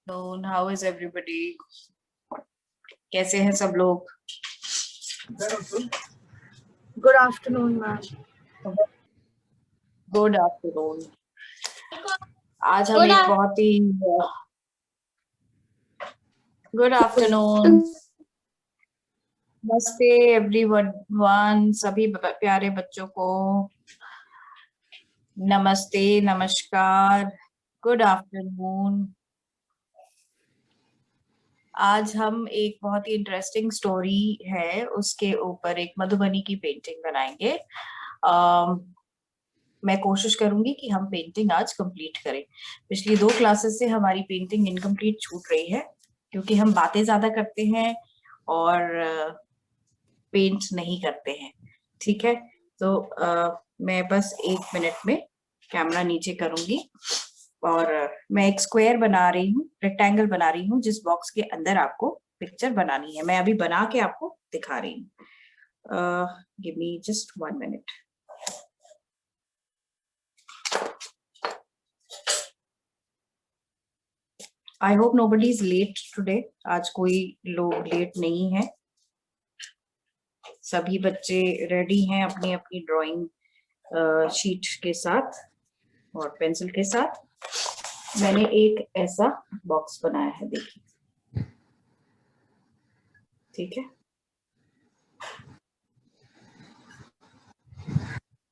afternoon. How is everybody? कैसे हैं सब लोग? Good afternoon, ma'am. Good afternoon. आज हम एक बहुत ही Good afternoon. नमस्ते everyone. सभी प्यारे बच्चों को नमस्ते, नमस्कार. Good afternoon. आज हम एक बहुत ही इंटरेस्टिंग स्टोरी है उसके ऊपर एक मधुबनी की पेंटिंग बनाएंगे. मैं कोशिश करूंगी कि हम पेंटिंग आज कंप्लीट करें. पिछली 2 क्लासेस से हमारी पेंटिंग इनकम्प्लीट छूट रही है क्योंकि हम बातें ज्यादा करते हैं और पेंट नहीं करते हैं. ठीक है, तो मैं बस 1 मिनट में कैमरा नीचे करूंगी और मैं एक स्क्वायर बना रही हूँ, रेक्टेंगल बना रही हूँ जिस बॉक्स के अंदर आपको पिक्चर बनानी है. मैं अभी बना के आपको दिखा रही हूँ. Give me just 1 minute. I hope nobody is late today. आज कोई लोग लेट नहीं है. सभी बच्चे रेडी हैं अपनी अपनी ड्राइंग शीट के साथ और पेंसिल के साथ. मैंने एक ऐसा बॉक्स बनाया है, देखिए. ठीक है,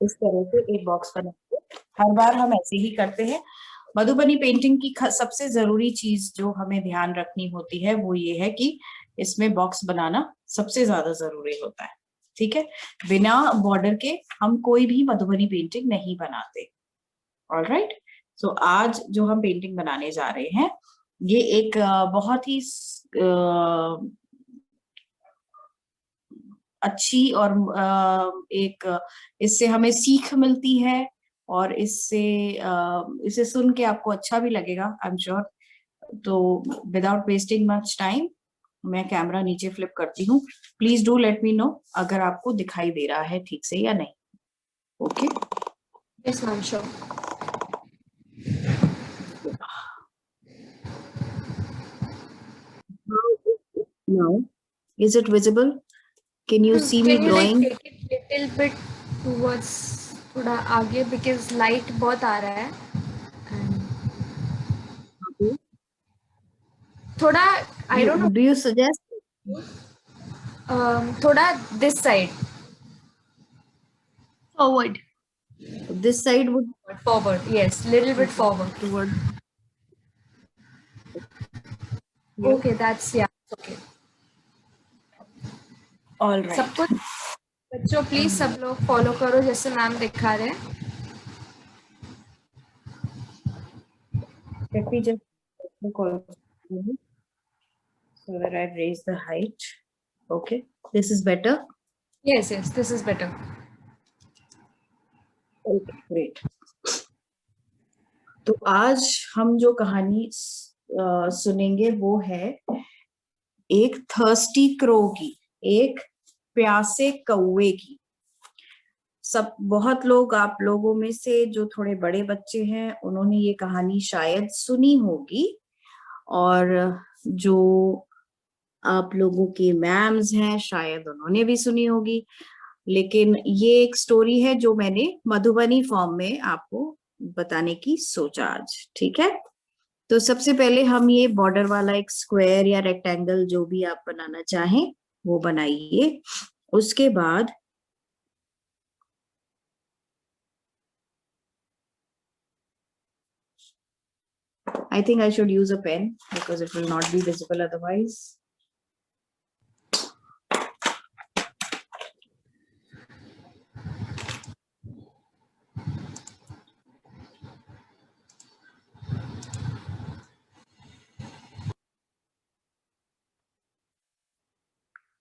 इस तरह से एक बॉक्स बनाते. हर बार हम ऐसे ही करते हैं. मधुबनी पेंटिंग की सबसे जरूरी चीज जो हमें ध्यान रखनी होती है वो ये है कि इसमें बॉक्स बनाना सबसे ज्यादा जरूरी होता है. ठीक है, बिना बॉर्डर के हम कोई भी मधुबनी पेंटिंग नहीं बनाते. ऑलराइट, सो आज जो हम पेंटिंग बनाने जा रहे हैं ये एक बहुत ही अच्छी और एक इससे हमें सीख मिलती है और इससे इसे सुन के आपको अच्छा भी लगेगा, आई एम श्योर. तो विदाउट वेस्टिंग मच टाइम मैं कैमरा नीचे फ्लिप करती हूँ. Please do let me know अगर आपको दिखाई दे रहा है ठीक से या नहीं. Okay, Yes, ma'am, sure. now is it visible? Can you see me drawing? Can you like take it little bit towards थोड़ा आगे because light बहुत आ रहा है. थोड़ा I don't know. Do you suggest? थोड़ा this side. Forward. This side would Forward. Yes, little bit forward. toward. Okay, that's yeah. Okay. All right. सब कुछ बच्चों प्लीज सब लोग फॉलो करो जैसे मैम दिखा रहे हैं. Let me just so that I raise the height. Okay, this is better. Yes, yes, this is better. Okay, great. तो आज हम जो कहानी सुनेंगे वो है एक थर्स्टी क्रो की, एक प्यासे कौवे की. बहुत लोग, आप लोगों में से जो थोड़े बड़े बच्चे हैं उन्होंने ये कहानी शायद सुनी होगी और जो आप लोगों के मैम्स हैं शायद उन्होंने भी सुनी होगी. लेकिन ये एक स्टोरी है जो मैंने मधुबनी फॉर्म में आपको बताने की सोचा आज. ठीक है, तो सबसे पहले हम ये बॉर्डर वाला एक स्क्वायर या रेक्टेंगल जो भी आप बनाना चाहें वो बनाइए. उसके बाद I think I should use a pen because it will not be visible otherwise.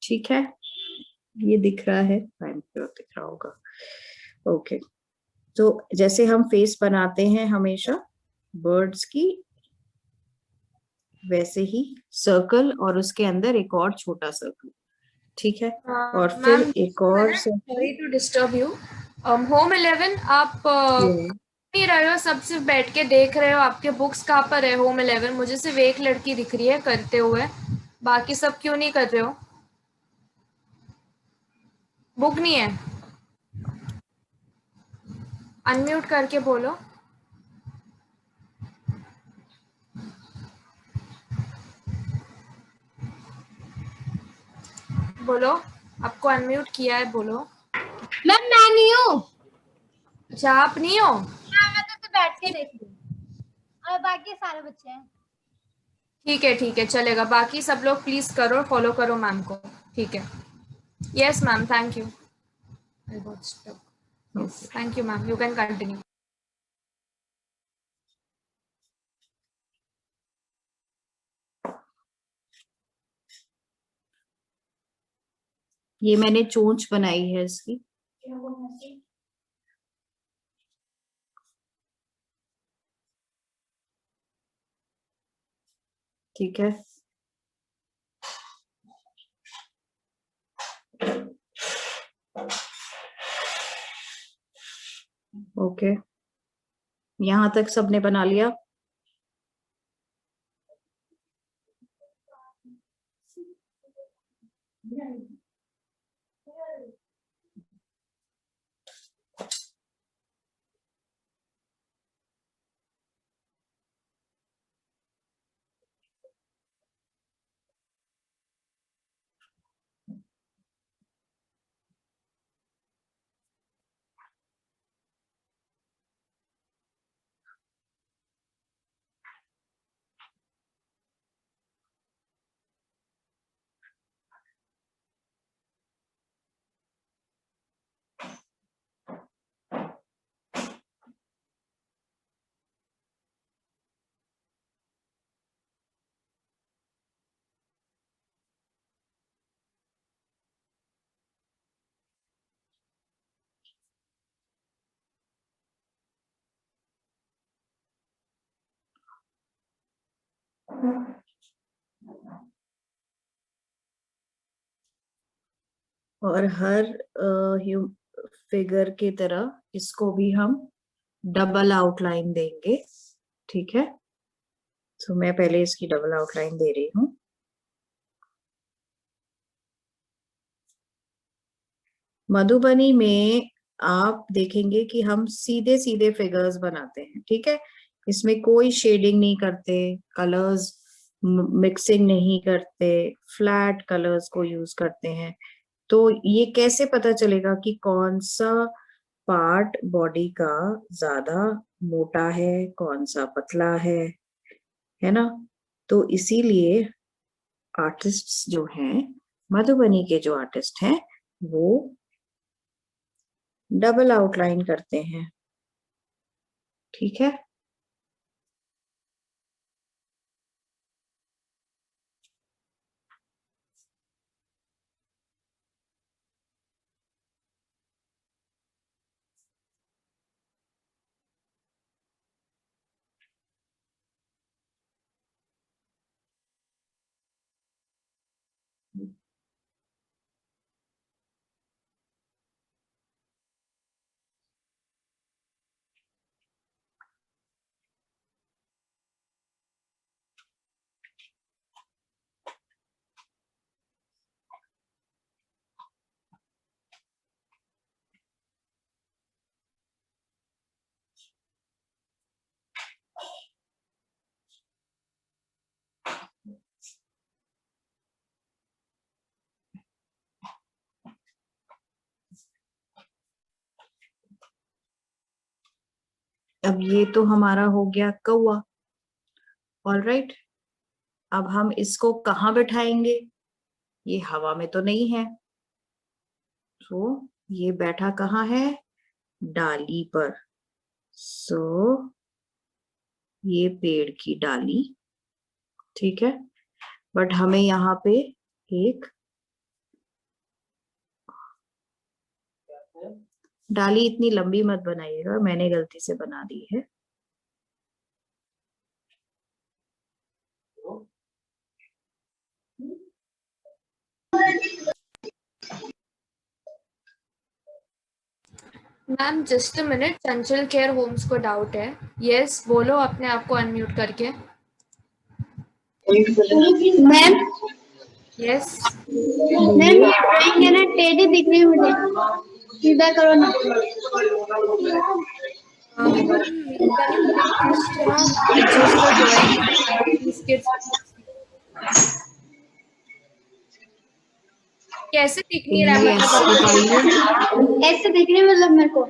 ठीक है, ये दिख रहा है, दिख रहा होगा. ओके, तो जैसे हम फेस बनाते हैं हमेशा बर्ड्स की, वैसे ही सर्कल और उसके अंदर एक और छोटा सर्कल. ठीक है, और फिर एक और. Sorry to disturb you. Home 11 आप नहीं रहे हो, सब सिर्फ बैठ के देख रहे हो। आपके बुक्स कहाँ पर है? होम 11 मुझे सिर्फ एक लड़की दिख रही है करते हुए, बाकी सब क्यों नहीं कर रहे हो? बुक नहीं है? अनम्यूट करके बोलो। बोलो, आपको अनम्यूट किया है, बोलो। मैम मैं नहीं हूँ। अच्छा, आप नहीं हो? मैं तो बैठ के देख रही हूँ और बाकी सारे बच्चे हैं। ठीक है चलेगा। बाकी सब लोग प्लीज करो, फॉलो करो मैम को। ठीक है। Yes ma'am, thank you. Thank you ma'am, you can continue. ये मैंने चोंच बनाई है इसकी। ठीक है, ओके, यहां तक सबने बना लिया। और हर फिगर की तरह इसको भी हम डबल आउटलाइन देंगे। ठीक है, तो मैं पहले इसकी डबल आउटलाइन दे रही हूँ। मधुबनी में आप देखेंगे कि हम सीधे सीधे फिगर्स बनाते हैं। ठीक है, इसमें कोई शेडिंग नहीं करते, कलर्स मिक्सिंग नहीं करते, फ्लैट कलर्स को यूज करते हैं। तो ये कैसे पता चलेगा कि कौन सा पार्ट बॉडी का ज्यादा मोटा है, कौन सा पतला है ना? तो इसीलिए आर्टिस्ट्स जो हैं, मधुबनी के जो आर्टिस्ट हैं, वो डबल आउटलाइन करते हैं। ठीक है, अब ये तो हमारा हो गया कौवा। ऑलराइट, अब हम इसको कहाँ बिठाएंगे? ये हवा में तो नहीं है, तो ये बैठा कहाँ है? डाली पर। सो ये पेड़ की डाली। ठीक है, बट हमें यहाँ पे एक डाली, इतनी लंबी मत बनाइएगा, मैंने गलती से बना दी है। Ma'am just a minute, Chanchal care homes को डाउट है। यस, बोलो अपने आप को अनम्यूट करके। मैम यस मैम ये ड्राइंग है ना टेढ़ी दिख रही है मुझे, सीधा करो ना। Can you please adjust the drawing these kids? कैसे दिख नहीं रहा है यस, मतलब बताइए। ऐसे दिख रही है मतलब मेरे को।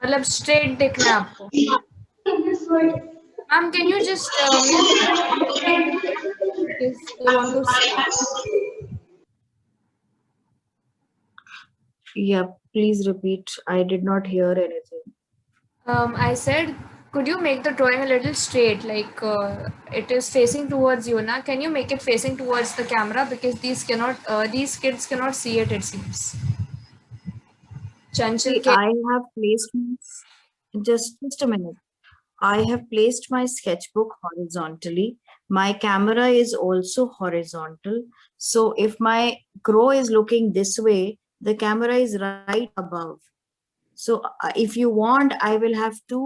मतलब स्ट्रेट दिखना है आपको। Ma'am can you just I want to see. Yeah, please repeat. I did not hear anything. I said, could you make the drawing a little straight, like it is facing towards you, na? Can you make it facing towards the camera, because these kids cannot see it. It seems. Chanchal See, ke. I have placed just a minute. I have placed my sketchbook horizontally. My camera is also horizontal. So if my crow is looking this way, the camera is right above. So if you want, I will have to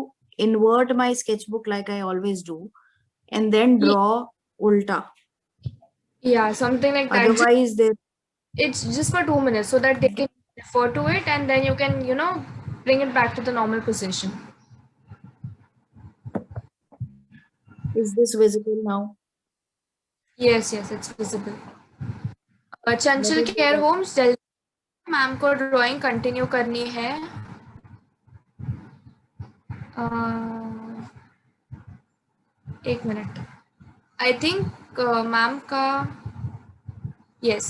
invert my sketchbook like I always do and then draw ulta. Yeah, something like that. Otherwise, there It's just for 2 minutes so that they can refer to it, and then you can, bring it back to the normal position. is this visible now? Yes, it's visible. Chanchal What is care the homes, जल्दी ma'am को drawing continue करनी है। एक minute, I think ma'am का yes.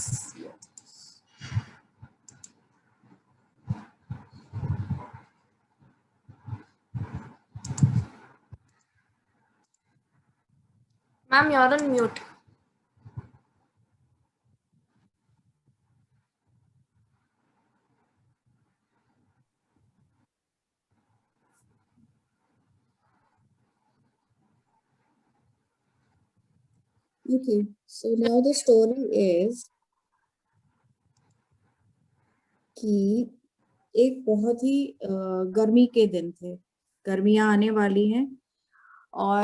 Ma'am you are on mute. Okay, so now the story is कि एक बहुत ही गर्मी के दिन थे, गर्मियां आने वाली हैं और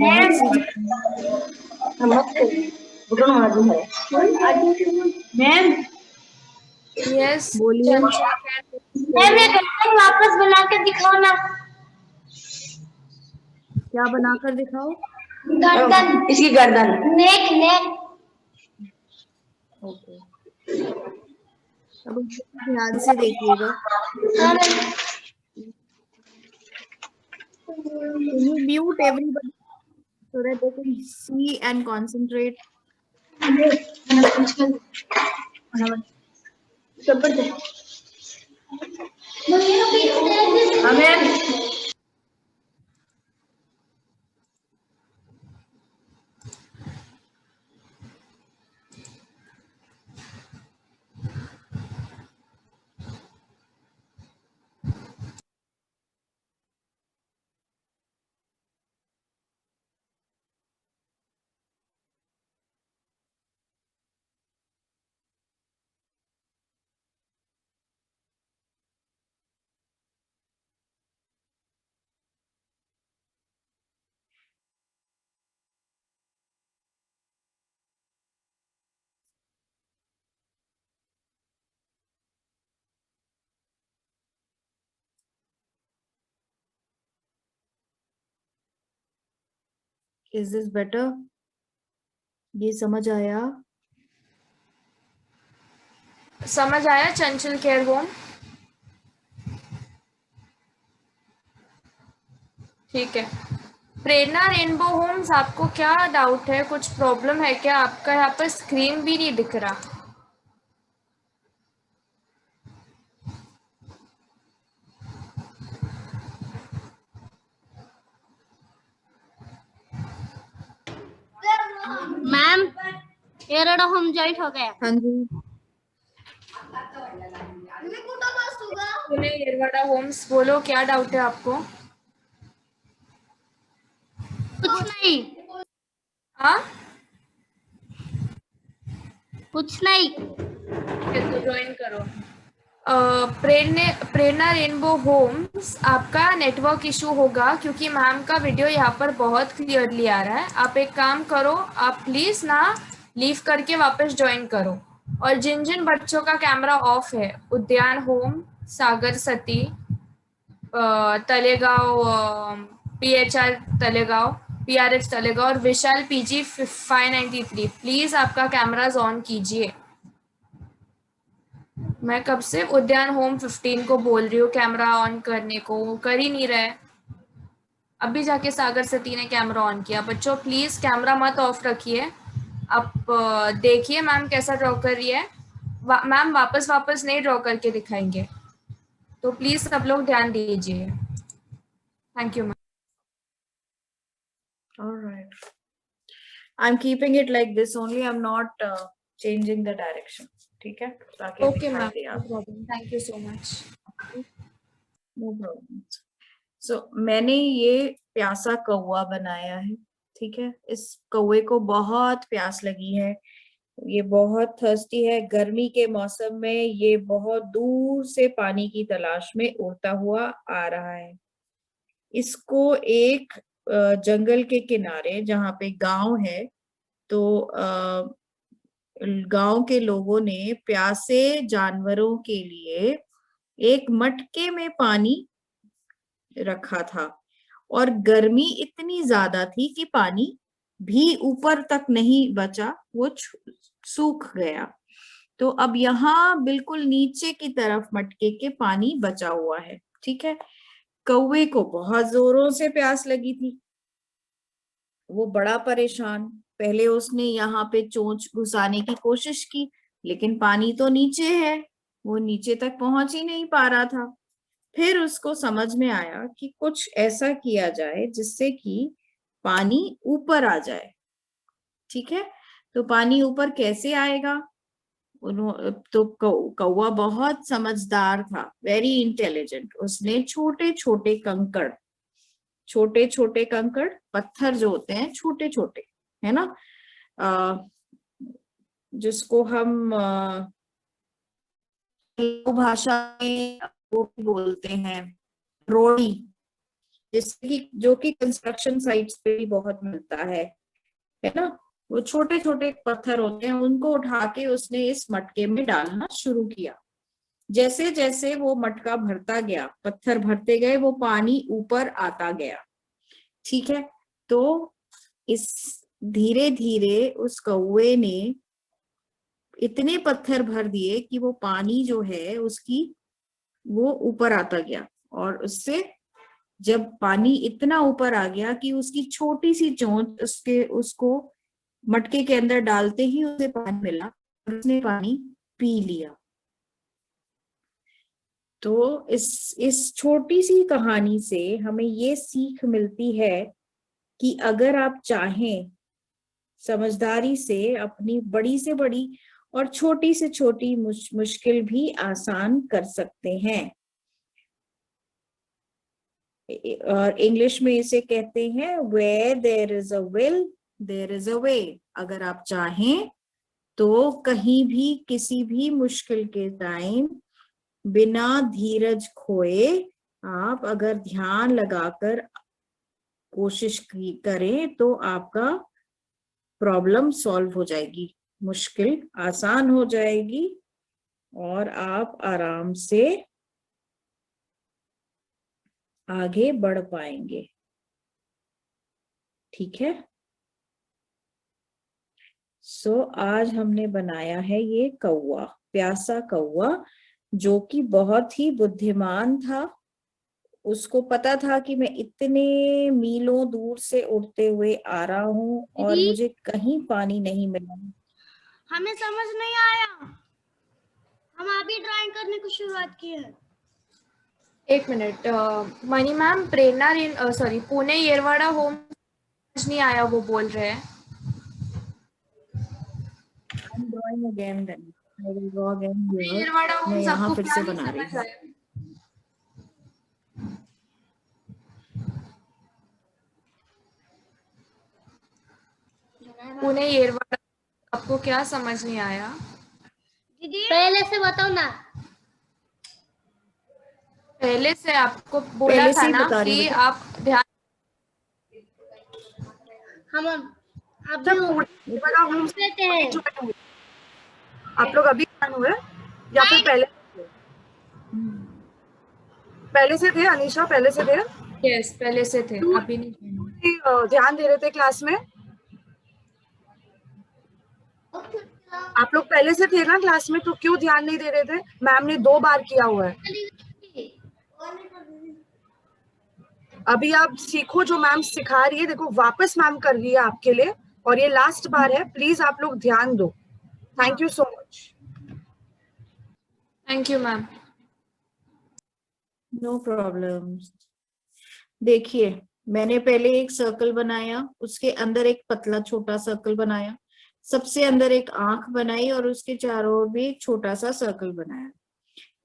बहुत सी मैम यस बोलिए। चंचल केयर मैम ये होम्स। ड्राइंग वापस बना के दिखाओ ना। क्या बनाकर दिखाओ? गर्दन, इसकी गर्दन, नेक नेक। ओके, अब इसको ध्यान से देखिएगा। Can you mute everybody so that they can see and concentrate? Is this better? ये समझ आया? समझ आया चंचल केयर होम? ठीक है। प्रेरणा रेनबो होम्स, आपको क्या डाउट है? कुछ प्रॉब्लम है क्या? आपका यहाँ पर स्क्रीन भी नहीं दिख रहा। मैम एरड़ा होम जॉइंट हो गया। हाँ जी, पुणे येरवाड़ा होम्स, बोलो क्या डाउट है आपको? कुछ नहीं। हाँ, कुछ नहीं। तो ज्वाइन करो। प्रेरणा रेनबो होम्स, आपका नेटवर्क इशू होगा क्योंकि मैम का वीडियो यहाँ पर बहुत क्लियरली आ रहा है। आप एक काम करो, आप प्लीज ना लीव करके वापस ज्वाइन करो। और जिन जिन बच्चों का कैमरा ऑफ है, उद्यान होम, सागर सती, तलेगांव, PHR तलेगांव, PRH तलेगांव और विशाल PG 593, प्लीज आपका कैमराज ऑन कीजिए। मैं कब से उद्यान होम 15 को बोल रही हूँ कैमरा ऑन करने को, वो कर ही नहीं रहा है। अभी जाके सागर सती ने कैमरा ऑन किया। बच्चों प्लीज कैमरा मत ऑफ रखिए। आप देखिए मैम कैसा ड्रॉ कर रही है। मैम वापस वापस नहीं ड्रॉ करके दिखाएंगे, तो प्लीज सब लोग ध्यान दीजिए। Thank you ma'am. All right. I'm keeping it like this only. I'm not changing the direction. ठीक है, ताकि ओके दिखाई मैम, दे नो आपको। Problem, thank you so much. No problem. So मैंने ये प्यासा कौवा बनाया है। ठीक है, इस कौवे को बहुत प्यास लगी है, ये बहुत थर्स्टी है। गर्मी के मौसम में ये बहुत दूर से पानी की तलाश में उड़ता हुआ आ रहा है। इसको एक जंगल के किनारे, जहाँ पे गांव है, तो गांव के लोगों ने प्यासे जानवरों के लिए एक मटके में पानी रखा था, और गर्मी इतनी ज्यादा थी कि पानी भी ऊपर तक नहीं बचा, वो सूख गया। तो अब यहाँ बिल्कुल नीचे की तरफ मटके के पानी बचा हुआ है। ठीक है, कौवे को बहुत जोरों से प्यास लगी थी, वो बड़ा परेशान। पहले उसने यहाँ पे चोंच घुसाने की कोशिश की, लेकिन पानी तो नीचे है, वो नीचे तक पहुंच ही नहीं पा रहा था। फिर उसको समझ में आया कि कुछ ऐसा किया जाए जिससे कि पानी ऊपर आ जाए। ठीक है, तो पानी ऊपर कैसे आएगा? तो कौवा बहुत समझदार था, वेरी इंटेलिजेंट। उसने छोटे छोटे कंकड़, पत्थर जो होते हैं छोटे छोटे, है ना, जिसको हम भाषा में वो भी बोलते हैं रोड़ी, जिससे कि जो कि कंस्ट्रक्शन साइट्स पे भी बहुत मिलता है ना। वो छोटे छोटे पत्थर होते हैं, उनको उठा के उसने इस मटके में डालना शुरू किया। जैसे जैसे वो मटका भरता गया, पत्थर भरते गए, वो पानी ऊपर आता गया। ठीक है, तो इस धीरे धीरे उस कौवे ने इतने पत्थर भर दिए कि वो पानी जो है उसकी, वो ऊपर आता गया। और उससे जब पानी इतना ऊपर आ गया कि उसकी छोटी सी चोंच उसको मटके के अंदर डालते ही उसे पानी मिला, और उसने पानी पी लिया। तो इस छोटी सी कहानी से हमें ये सीख मिलती है कि अगर आप चाहें, समझदारी से अपनी बड़ी से बड़ी और छोटी से छोटी मुश्किल भी आसान कर सकते हैं। और इंग्लिश में इसे कहते हैं where there is a will there is a way। अगर आप चाहें तो कहीं भी किसी भी मुश्किल के टाइम बिना धीरज खोए, आप अगर ध्यान लगाकर कोशिश करें तो आपका प्रॉब्लम सॉल्व हो जाएगी, मुश्किल आसान हो जाएगी, और आप आराम से आगे बढ़ पाएंगे। ठीक है, सो आज हमने बनाया है ये कौवा, प्यासा कौवा, जो कि बहुत ही बुद्धिमान था। उसको पता था कि मैं इतने मीलों दूर से उड़ते हुए आ रहा हूँ और दीदी, मुझे कहीं पानी नहीं मिला। हमें समझ नहीं आया। हम अभी ड्राइंग करने को शुरुआत की है। एक मिनट, मनी मैम, प्रेरणा सॉरी पुणे येरवाड़ा होम नहीं आया, वो बोल रहे हैं। I'm drawing again then. I will draw again here. Yerwada मैं होम यहाँ आपको फिर क्या से नहीं बना रही समझ हूँ। आया? पुणे येरवाड़ा आपको क्या समझ नहीं आया? दीदी पहले से बताओ ना। पहले से आपको बोला पहले था से ही ना बता रही हूँ कि बेटा। आप ध्यान। हम जब अभी पूरी वाला होम रहते हैं। ज्वाइन हुए, आप लोग अभी ज्वाइन हुए या फिर पहले पहले से थे? अनीशा पहले से थे? यस, पहले से थे, क्यों अभी नहीं। ध्यान दे रहे थे क्लास में? आप लोग पहले से थे ना क्लास में, तो क्यों ध्यान नहीं दे रहे थे? मैम ने 2 बार किया हुआ है। अभी आप सीखो जो मैम सिखा रही है। देखो वापस मैम कर रही है आपके लिए, और ये लास्ट बार है, प्लीज आप लोग ध्यान दो। Thank you so much. Thank you ma'am. No problem. देखिए, मैंने पहले एक सर्कल बनाया, उसके अंदर एक पतला छोटा सर्कल बनाया, सबसे अंदर एक आंख बनाई और उसके चारों ओर भी एक छोटा सा सर्कल बनाया।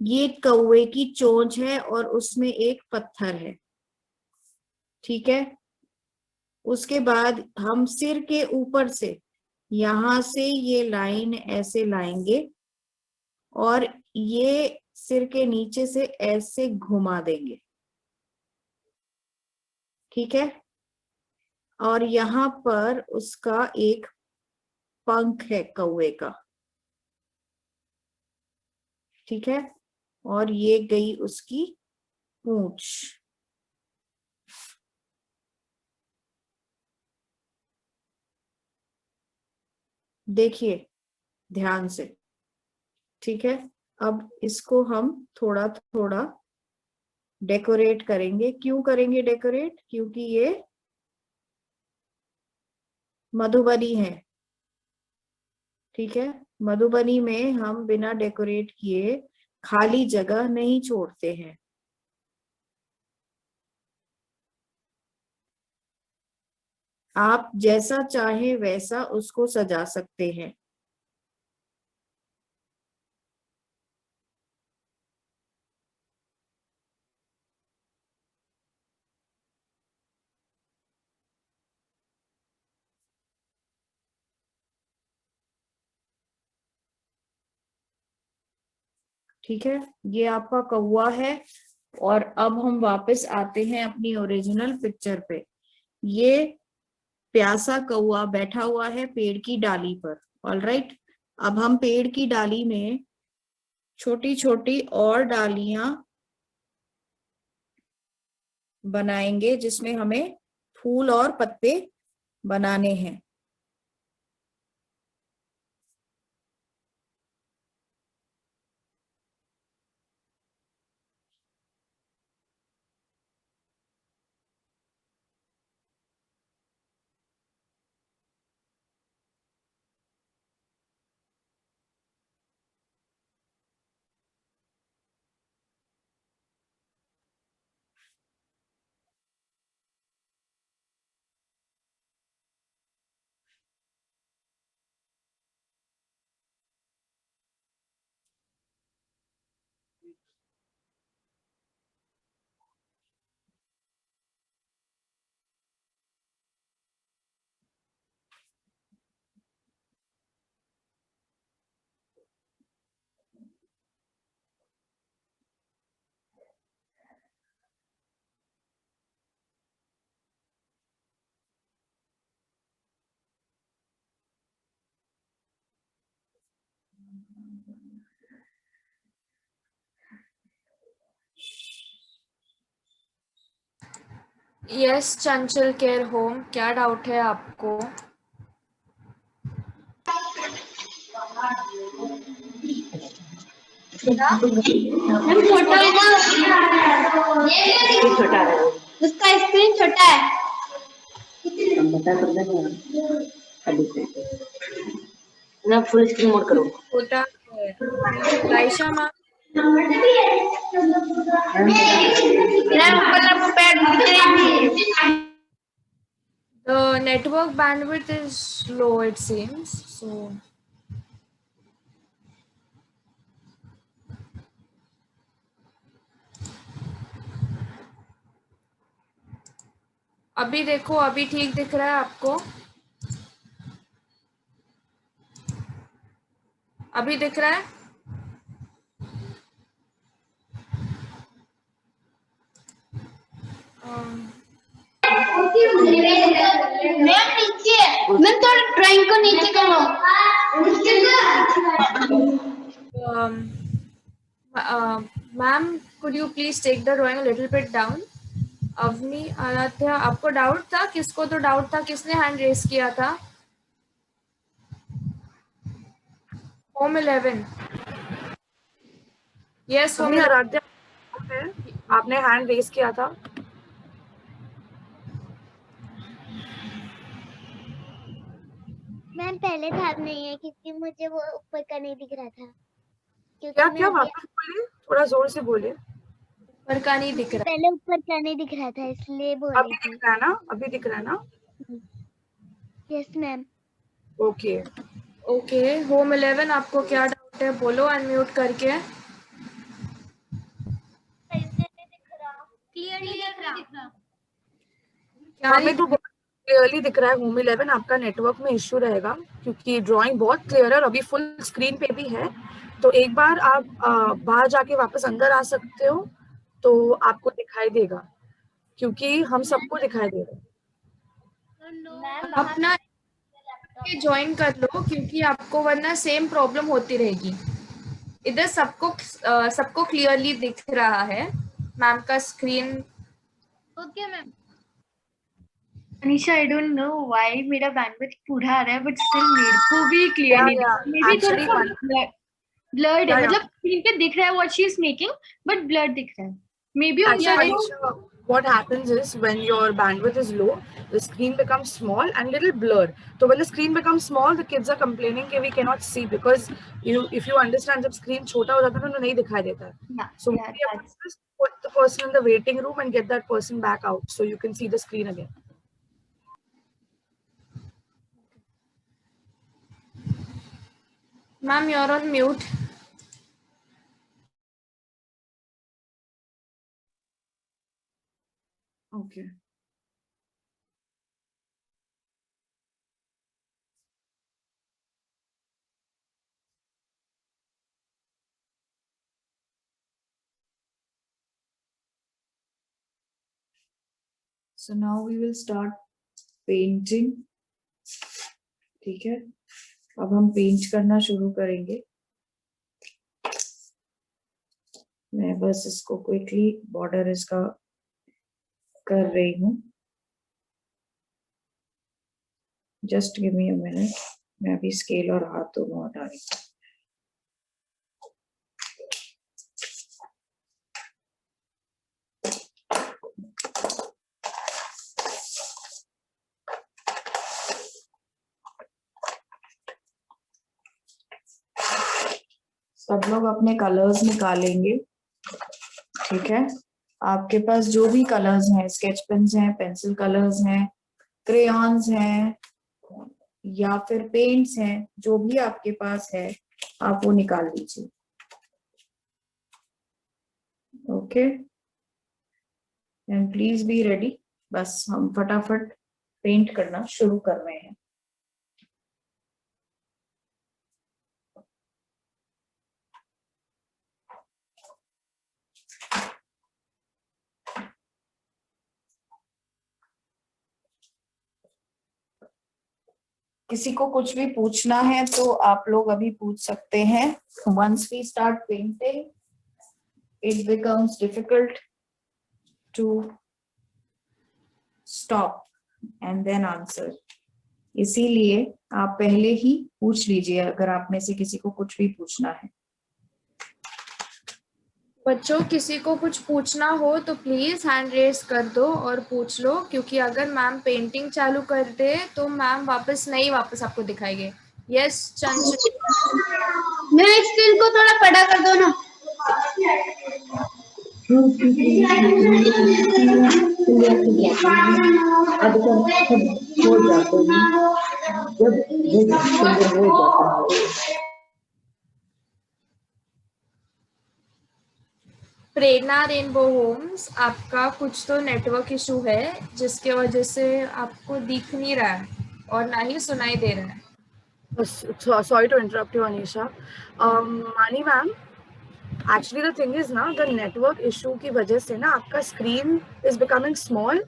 ये कौवे की चोंच है और उसमें एक पत्थर है, ठीक है। उसके बाद हम सिर के ऊपर से यहां से ये लाइन ऐसे लाएंगे और ये सिर के नीचे से ऐसे घुमा देंगे, ठीक है। और यहाँ पर उसका एक पंख है कौवे का, ठीक है। और ये गई उसकी पूंछ। देखिए ध्यान से, ठीक है। अब इसको हम थोड़ा थोड़ा डेकोरेट करेंगे। क्यों करेंगे डेकोरेट? क्योंकि ये मधुबनी है, ठीक है। मधुबनी में हम बिना डेकोरेट किए खाली जगह नहीं छोड़ते हैं। आप जैसा चाहे वैसा उसको सजा सकते हैं। ठीक है, ये आपका कौवा है। और अब हम वापस आते हैं अपनी ओरिजिनल पिक्चर पे। ये प्यासा कौवा बैठा हुआ है पेड़ की डाली पर। ऑलराइट, अब हम पेड़ की डाली में छोटी छोटी और डालियां बनाएंगे जिसमें हमें फूल और पत्ते बनाने हैं। यस चंचल केयर होम, क्या डाउट है आपको? छोटा है, उसका स्क्रीन छोटा है। हम बता कर देंगे अभी ना। फुल स्क्रीन मोड करो। छोटा है Laisha ma'am. The network bandwidth is low, it seems. So अभी देखो, अभी ठीक दिख रहा है आपको? अभी दिख रहा है? मैम नीचे, मैम थोड़ा ड्राइंग को नीचे करो। Ma'am could you please take the drawing a little bit down? Avni, Aradhya, आपको डाउट था? किसको तो डाउट था? किसने हैंड रेस किया था? होम 11। यस होम अभी आराध्या आपने हैंड रेस किया था। मैम पहले था, अब नहीं है क्योंकि मुझे वो ऊपर का नहीं दिख रहा था। क्या मैं क्या अभी- वापस बोलिए, थोड़ा जोर से बोलिए। ऊपर का नहीं दिख रहा। पहले ऊपर का नहीं दिख रहा था इसलिए बोल अभी रही दिख रहा है ना? अभी दिख रहा है ना? थी। Yes ma'am. Okay okay, home 11 आपको क्या डाउट है? बोलो अनम्यूट करके। क्लियरली दिख रहा। क्या हमें तो बहुत क्लियरली दिख रहा है। होम 11 आपका नेटवर्क में इश्यू रहेगा क्योंकि ड्राइंग बहुत क्लियर है और अभी फुल स्क्रीन पे भी है। तो एक बार आप बाहर जाके वापस अंदर आ सकते हो तो आपको दिखाई देगा, क्योंकि हम सबको दिखाई दे रहा है। अपना ज्वाइन कर लो क्योंकि आपको वरना सेम प्रॉब्लम होती रहेगी। इधर सबको क्लियरली दिख रहा है मैम का screen. Okay ma'am. Anisha, I don't know why मेरा बैंडविड्थ पूरा आ रहा है बट स्टिल मेरे को भी क्लियरली दिख रहा है। मे बी थोड़ा सा ब्लर्ड है, मतलब स्क्रीन पे दिख रहा है what she is making but blurred दिख रहा है। May be on the What happens is when your bandwidth is low, the screen becomes small and little blurred. So when the screen becomes small, the kids are complaining that we cannot see because if you understand, जब screen छोटा हो जाता है तो नहीं दिखाई देता है. So maybe just put the person in the waiting room and get that person back out so you can see the screen again. Ma'am, you're on mute. Okay. So now we will start painting. ठीक है, अब हम paint करना शुरू करेंगे। मैं बस इसको क्विकली बॉर्डर इसका कर रही हूँ। Just give me a minute, मैं अभी स्केल और हाथ दोनों हटा रही हूँ। सब लोग अपने कलर्स निकालेंगे, ठीक है। आपके पास जो भी कलर्स हैं, स्केच पेन्स हैं, पेंसिल कलर्स हैं, क्रेयॉन्स हैं या फिर पेंट्स हैं, जो भी आपके पास है आप वो निकाल लीजिए। Okay, and please be ready. बस हम फटाफट पेंट करना शुरू कर रहे हैं। किसी को कुछ भी पूछना है तो आप लोग अभी पूछ सकते हैं। Once we start painting it becomes difficult to stop and then answer. इसीलिए आप पहले ही पूछ लीजिए अगर आप में से किसी को कुछ भी पूछना है। बच्चों, किसी को कुछ पूछना हो तो प्लीज हैंड रेस कर दो और पूछ लो, क्योंकि अगर मैम पेंटिंग चालू कर दे तो मैम वापस आपको दिखाएंगे। यस चंचल। मैं स्क्रीन को थोड़ा बड़ा कर दो ना। प्रेरणा रेनबो होम्स, आपका कुछ तो नेटवर्क इशू है जिसके वजह से आपको दिख नहीं रहा है और ना ही सुनाई दे रहा है। Sorry to interrupt you, Anisha. Mani ma'am, actually the thing is now the network issue की वजह से ना आपका screen is becoming small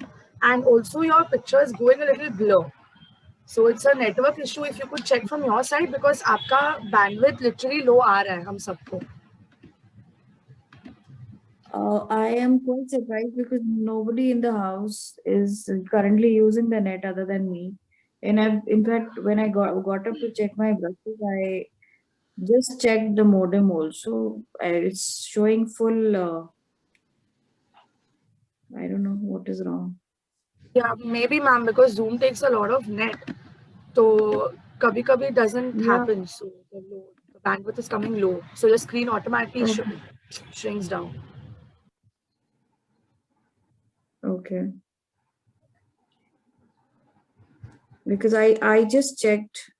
and also your picture is going a little blur. So it's a network issue. If you could check from your side because आपका bandwidth literally low आ रहा है हम सबको. I am quite surprised because nobody in the house is currently using the net other than me. And in fact, when I got up to check my brushes, I just checked the modem also. It's showing full. I don't know what is wrong. Yeah, maybe ma'am because Zoom takes a lot of net. So kabhi doesn't Yeah. happen. So the bandwidth is coming low. So your screen automatically Okay. shrinks down. Okay. Because I just checked.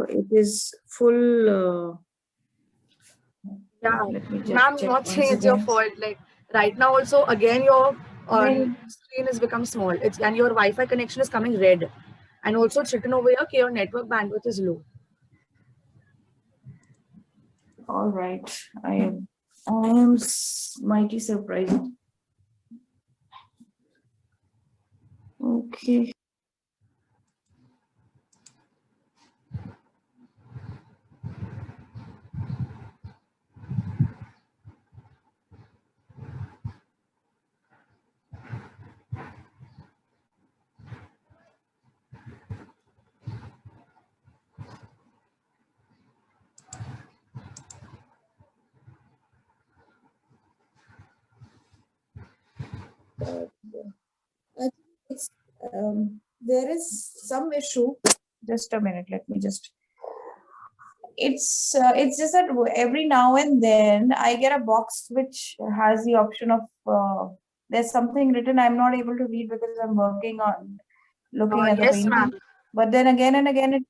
It is full. Yeah, Let me just ma'am, check not once saying it's your again. fault. Like right now, also again your Well, screen has become small. It's and your Wi-Fi connection is coming red, and also it's written over here that your network bandwidth is low. all right. I am mighty surprised. Okay. I think it's there is some issue. Just a minute. Let me just. It's just that every now and then I get a box which has the option of there's something written I'm not able to read because I'm working on looking at the Yes, painting. ma'am. But then again and again it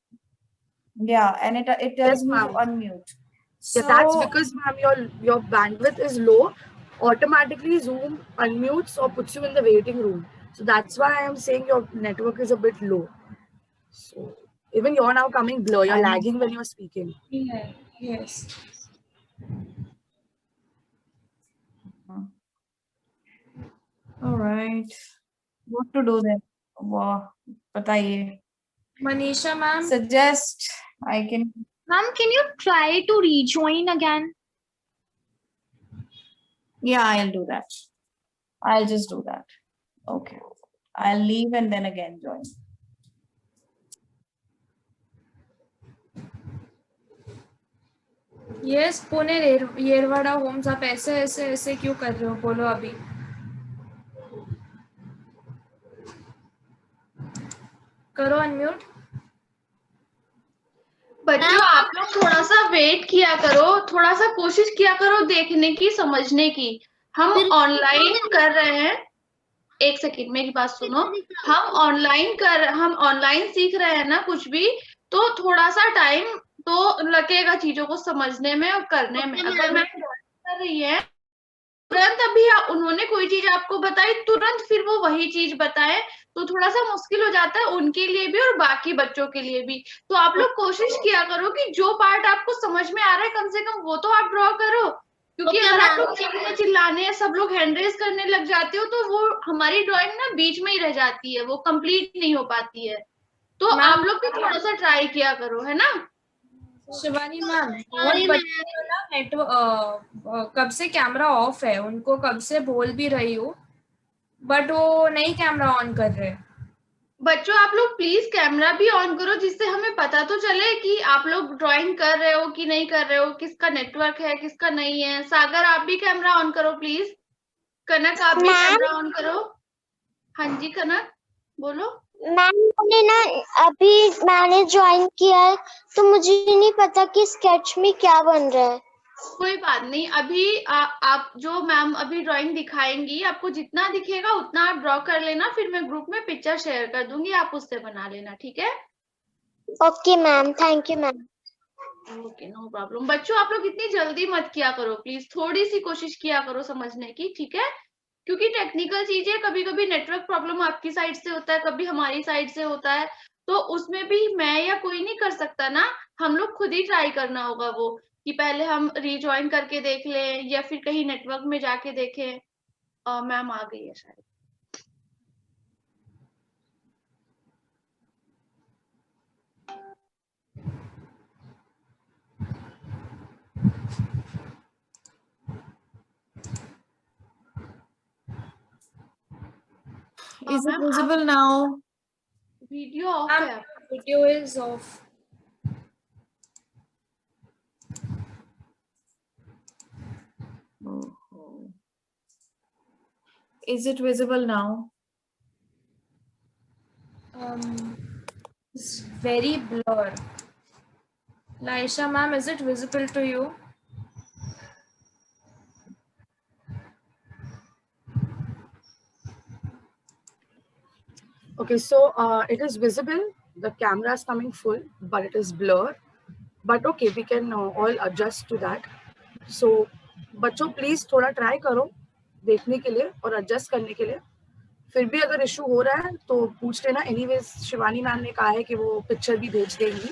and it tells Yes, me to ma'am. unmute. Yeah, that's So because ma'am your bandwidth is low. Automatically Zoom unmutes or puts you in the waiting room. So that's why I am saying your network is a bit low. So even you're now coming blur. You're I'm lagging when you're speaking. Yeah. Yes. all right. What to do then? Wow, बताइए. Manisha ma'am. Suggest I can. Ma'am, can you try to rejoin again? Yeah, I'll do that. I'll just do that. Okay. I'll leave and then again join. Yes, Pune Yerawada homes आप ऐसे क्यों कर रहे हो बोलो अभी. करो अनम्यूट. बच्चों आप लोग थोड़ा सा वेट किया करो, थोड़ा सा कोशिश किया करो देखने की, समझने की. हम ऑनलाइन कर रहे हैं. एक सेकंड मेरी बात सुनो. हम ऑनलाइन सीख रहे हैं ना कुछ भी, तो थोड़ा सा टाइम तो लगेगा चीजों को समझने में और करने में. अगर मैं कर रही है तुरंत अभी उन्होंने कोई चीज आपको बताई, तुरंत फिर वो वही चीज बताए, तो थोड़ा सा मुश्किल हो जाता है उनके लिए भी और बाकी बच्चों के लिए भी. तो आप लोग कोशिश किया करो कि जो पार्ट आपको समझ में आ रहा है कम से कम वो तो आप ड्रॉ करो. क्योंकि अगर आप लोग चीखने चिल्लाने सब लोग हैंड रेज करने लग जाते हो तो वो हमारी ड्राइंग ना बीच में ही रह जाती है, वो कंप्लीट नहीं हो पाती है. तो आप लोग भी थोड़ा सा ट्राई किया करो, है ना. शिवानी मैम, बहुत बच्चे जो ना नेटवर्क कब से कैमरा ऑफ है, उनको कब से बोल भी रही हूँ, बट वो नहीं कैमरा ऑन कर रहे. बच्चों आप लोग प्लीज कैमरा भी ऑन करो जिससे हमें पता तो चले कि आप लोग ड्राइंग कर रहे हो कि नहीं कर रहे हो, किसका नेटवर्क है किसका नहीं है. सागर आप भी कैमरा ऑन करो प्लीज. कनक आप भी कैमरा ऑन करो. हाँ जी कनक बोलो. मैम मैंने ज्वाइन किया है तो मुझे नहीं पता कि स्केच में क्या बन रहा है. कोई बात नहीं, अभी आप जो मैम अभी ड्राइंग दिखाएंगी आपको जितना दिखेगा उतना आप ड्रॉ कर लेना, फिर मैं ग्रुप में पिक्चर शेयर कर दूंगी, आप उससे बना लेना. ठीक है. Okay ma'am, thank you ma'am. Okay no problem. बच्चों आप लोग इतनी जल्दी मत किया करो प्लीज, थोड़ी सी कोशिश किया करो समझने की. ठीक है. क्योंकि टेक्निकल चीजें कभी कभी नेटवर्क प्रॉब्लम आपकी साइड से होता है, कभी हमारी साइड से होता है, तो उसमें भी मैं या कोई नहीं कर सकता ना, हम लोग खुद ही ट्राई करना होगा वो, कि पहले हम रीजॉइन करके देख लें या फिर कहीं नेटवर्क में जाके देखें। मैम आ गई है शायद। Is it ma'am visible now? Video of है। Ma'am, video is off. Oh. Is it visible now? It's very blur. Laisha ma'am, is it visible to you? Okay, so it is visible. The camera is coming full, but it is blur. But okay, we can all adjust to that. So बच्चों please थोड़ा try करो देखने के लिए और adjust करने के लिए। फिर भी अगर इशू हो रहा है तो पूछ लेना। एनीवेज शिवानी मैम ने कहा है कि वो पिक्चर भी भेज देंगी,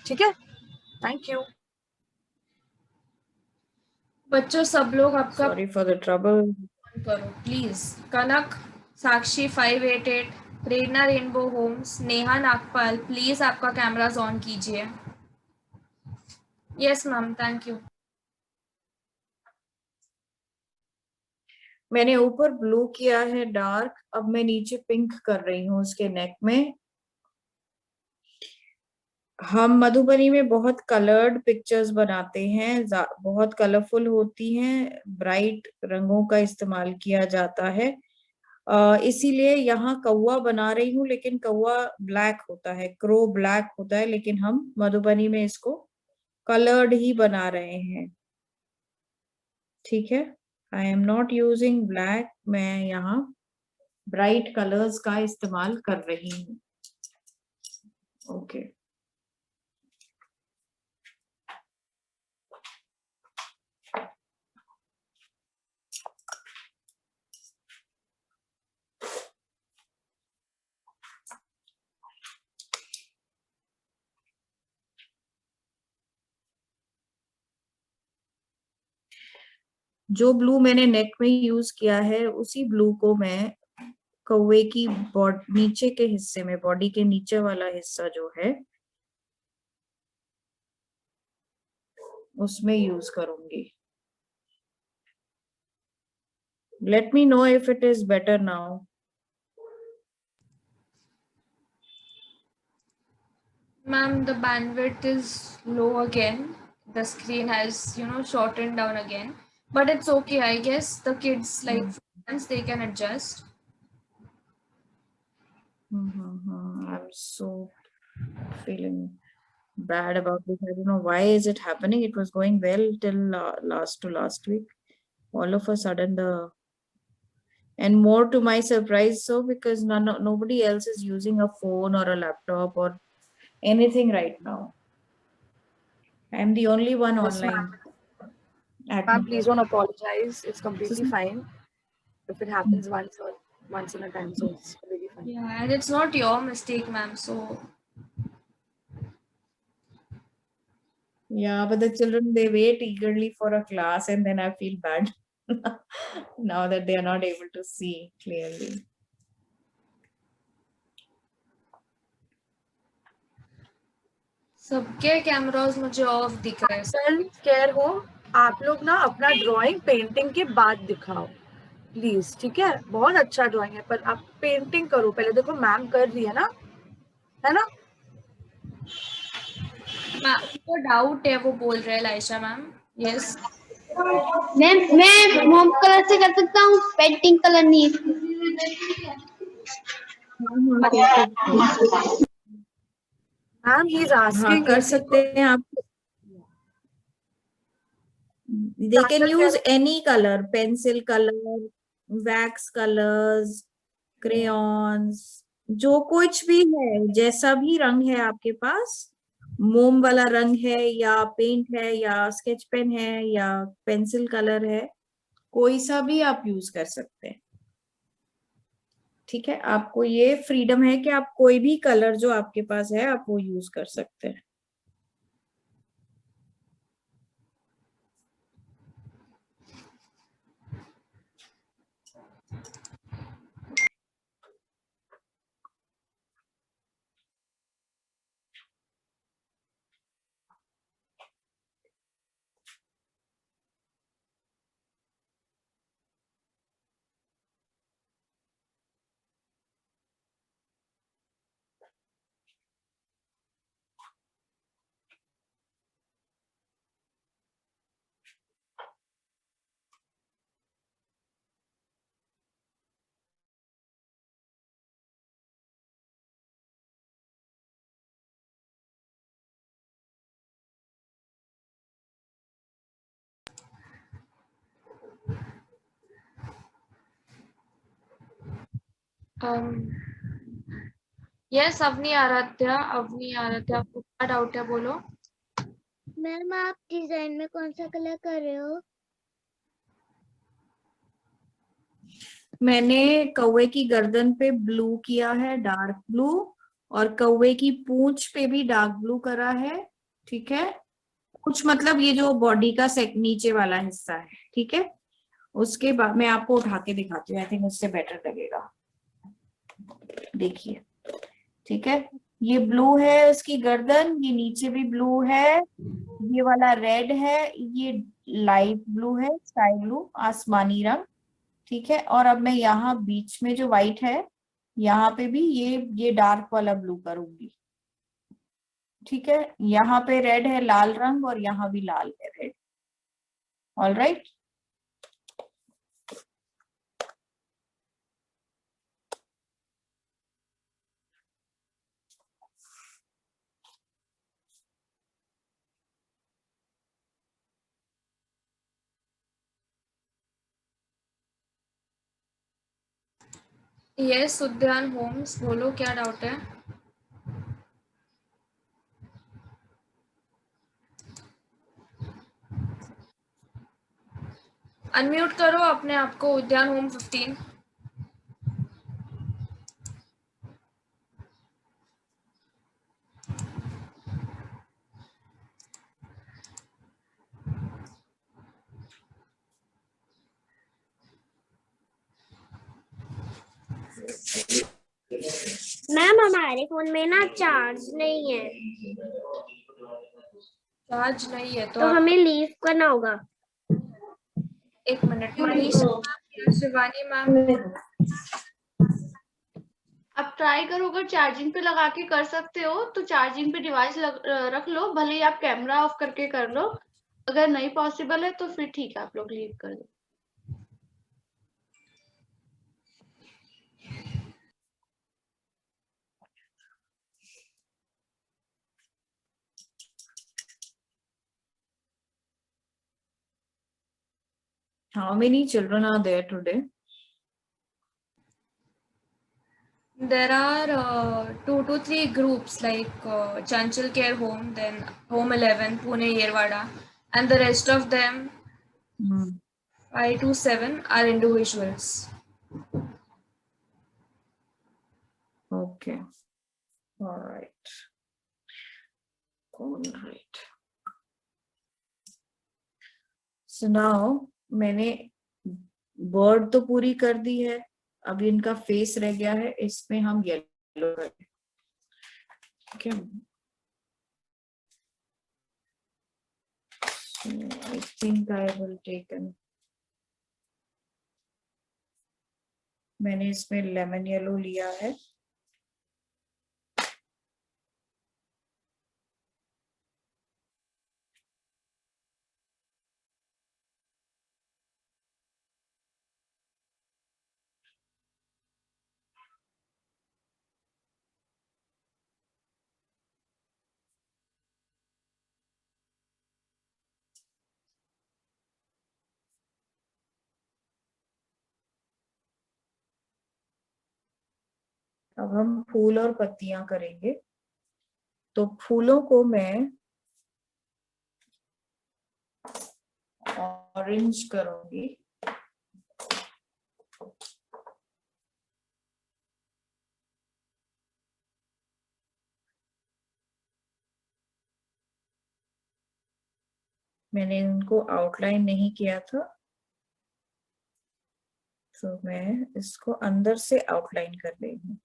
ठीक है? Thank you. बच्चों सब लोग आपका Sorry for the trouble. करो please. Kanak, Sakshi 588, Prerna rainbow homes, Neha Nagpal, please आपका कैमरास ऑन कीजिए। Yes ma'am, thank you. मैंने ऊपर ब्लू किया है डार्क, अब मैं नीचे पिंक कर रही हूँ उसके नेक में। हम मधुबनी में बहुत कलर्ड पिक्चर्स बनाते हैं, बहुत कलरफुल होती हैं, ब्राइट रंगों का इस्तेमाल किया जाता है। इसीलिए यहाँ कौवा बना रही हूँ, लेकिन कौवा ब्लैक होता है, क्रो ब्लैक होता है, लेकिन हम मधुबनी में इसको कलर्ड ही बना रहे हैं। ठीक है, I am not using black, मैं यहाँ ब्राइट कलर्स का इस्तेमाल कर रही हूँ। ओके जो ब्लू मैंने नेक में यूज किया है, उसी ब्लू को मैं कौवे की नीचे के हिस्से में, बॉडी के नीचे वाला हिस्सा जो है उसमें यूज करूंगी। Let me know if it is better now. Ma'am, the bandwidth is low again. The screen has, shortened down again. But it's okay, I guess. The kids, once they can adjust. I'm so feeling bad about this. I don't know why is it happening. It was going well till last week. All of a sudden and more to my surprise, so because nobody else is using a phone or a laptop or anything right now. I'm the only one online. Ma'am, please don't apologize. It's completely fine. If it happens once in a time, so it's really fine. Yeah, and it's not your mistake, ma'am. So yeah, but the children, they wait eagerly for a class, and then I feel bad now that they are not able to see clearly. सबके cameras मुझे of दिख रहे हैं। Care हो आप लोग ना, अपना ड्राइंग पेंटिंग के बाद दिखाओ प्लीज, ठीक है? बहुत अच्छा ड्राइंग है, पर आप पेंटिंग करो पहले। देखो मैम कर रही है ना, है ना? उनको डाउट है, वो बोल रहे हैं लाइशा मैम। यस मैं मोम कलर से कर सकता हूँ, पेंटिंग कलर नहीं। मैम ही इज आस्किंग, कर सकते हैं आप। They can use any color, pencil color, wax colors, crayons, जो कुछ भी है, जैसा भी रंग है आपके पास, मोम वाला रंग है या पेंट है या स्केच पेन है या पेंसिल कलर है, कोई सा भी आप यूज कर सकते हैं, ठीक है। आपको ये फ्रीडम है कि आप कोई भी कलर जो आपके पास है आप वो यूज कर सकते हैं। यस अवनी आराध्या, आपको क्या डाउट है, बोलो। मैम आप डिजाइन में कौन सा कलर कर रहे हो? मैंने कौवे की गर्दन पे ब्लू किया है, डार्क ब्लू, और कौवे की पूंछ पे भी डार्क ब्लू करा है, ठीक है। पूंछ मतलब ये जो बॉडी का नीचे वाला हिस्सा है, ठीक है। उसके बाद मैं आपको उठा के दिखाती हूँ, आई थिंक उससे बेटर लगेगा। देखिए, ठीक है, ये ब्लू है उसकी गर्दन, ये नीचे भी ब्लू है, ये वाला रेड है, ये लाइट ब्लू है, स्काई ब्लू, आसमानी रंग, ठीक है। और अब मैं यहाँ बीच में जो व्हाइट है, यहाँ पे भी ये डार्क वाला ब्लू करूंगी, ठीक है। यहाँ पे रेड है, लाल रंग, और यहाँ भी लाल है, रेड। All right. यस उद्यान होम्स, बोलो क्या डाउट है। अनम्यूट करो अपने आप को, उद्यान होम 15। मैम हमारे फोन में ना चार्ज नहीं है, चार्ज नहीं है तो हमें लीव करना होगा। एक मिनट, मनीषा मैम या शिवानी मैम, आप ट्राई करो, अगर चार्जिंग पे लगा के कर सकते हो तो चार्जिंग पे डिवाइस रख लो, भले ही आप कैमरा ऑफ करके कर लो। अगर नहीं पॉसिबल है तो फिर ठीक है, आप लोग लीव कर दो। How many children are there today? there are 2 to 3 groups like Chanchal Care Home, then Home 11, Pune Yerwada, and the rest of them 5 to 7 are individuals. Okay. All right. All right. So now मैंने bird तो पूरी कर दी है, अब इनका face रह गया है, इसमें हम येलो करें, ठीक है। So I think I will take an, मैंने इसमें लेमन येलो लिया है, अब हम फूल और पत्तियां करेंगे। तो फूलों को मैं ऑरेंज करूंगी, मैंने उनको आउटलाइन नहीं किया था, तो मैं इसको अंदर से आउटलाइन कर रही हूँ।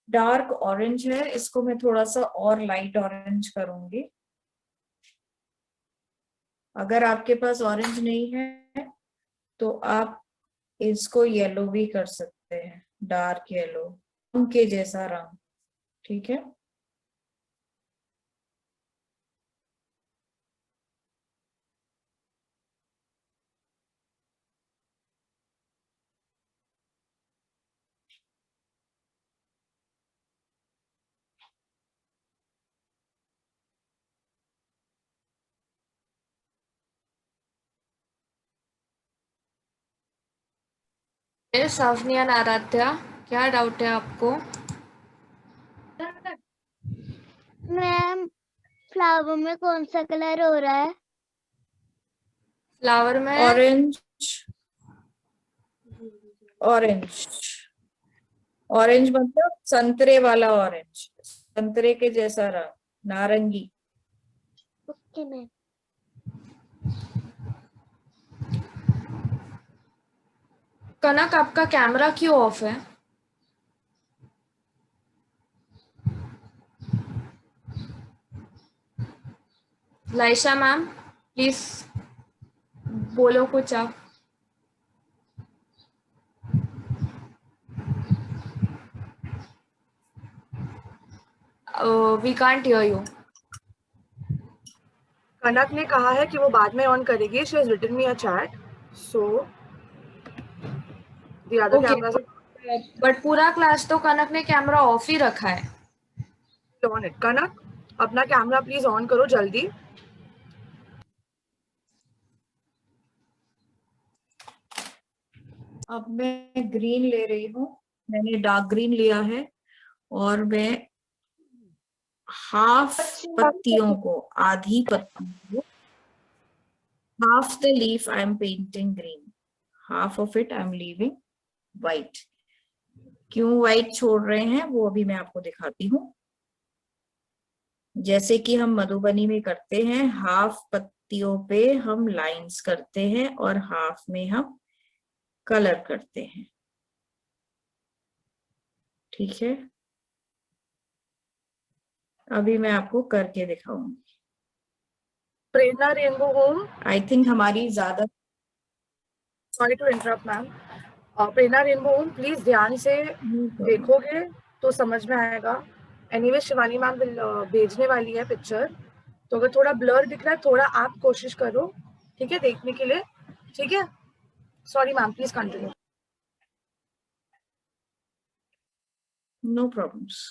डार्क ऑरेंज है, इसको मैं थोड़ा सा और लाइट ऑरेंज करूंगी। अगर आपके पास ऑरेंज नहीं है तो आप इसको येलो भी कर सकते हैं, डार्क येलो के जैसा रंग। ठीक है, सावनिया आराध्या, क्या डाउट है आपको? मैम फ्लावर में कौन सा कलर हो रहा है? फ्लावर में ऑरेंज ऑरेंज ऑरेंज मतलब संतरे वाला ऑरेंज, संतरे के जैसा रंग, नारंगी। Okay ma'am. कनक, आपका कैमरा क्यों ऑफ है? लाइशा मैम, प्लीज बोलो कुछ आप। We can't hear you. Kanak ने कहा है कि वो बाद में ऑन करेगी. She has written me a chat, so the other okay, cameras but पूरा क्लास तो कनक ने कैमरा ऑफ ही रखा है। Are on it. कनक, अपना कैमरा प्लीज ऑन करो जल्दी. अब मैं ग्रीन ले रही हूँ, मैंने डार्क ग्रीन लिया है और मैं हाफ पत्तियों को, आधी पत्तियों को, half the leaf I am painting green, half of it I am leaving white. क्यों white छोड़ रहे हैं वो अभी मैं आपको दिखाती हूँ। जैसे कि हम मधुबनी में करते हैं, हाफ पत्तियों पे हम लाइंस करते हैं और हाफ में हम कलर करते हैं। ठीक है, अभी मैं आपको करके दिखाऊंगी। Prerna rainbow home, I think हमारी ज्यादा, sorry to interrupt ma'am. Prerna rainbow home, please ध्यान से देखोगे तो समझ में आएगा. एनीवे शिवानी मैम भेजने वाली है पिक्चर, तो अगर थोड़ा ब्लर दिख रहा है, थोड़ा आप कोशिश करो, ठीक है, देखने के लिए. ठीक है, sorry ma'am, please continue. No problems.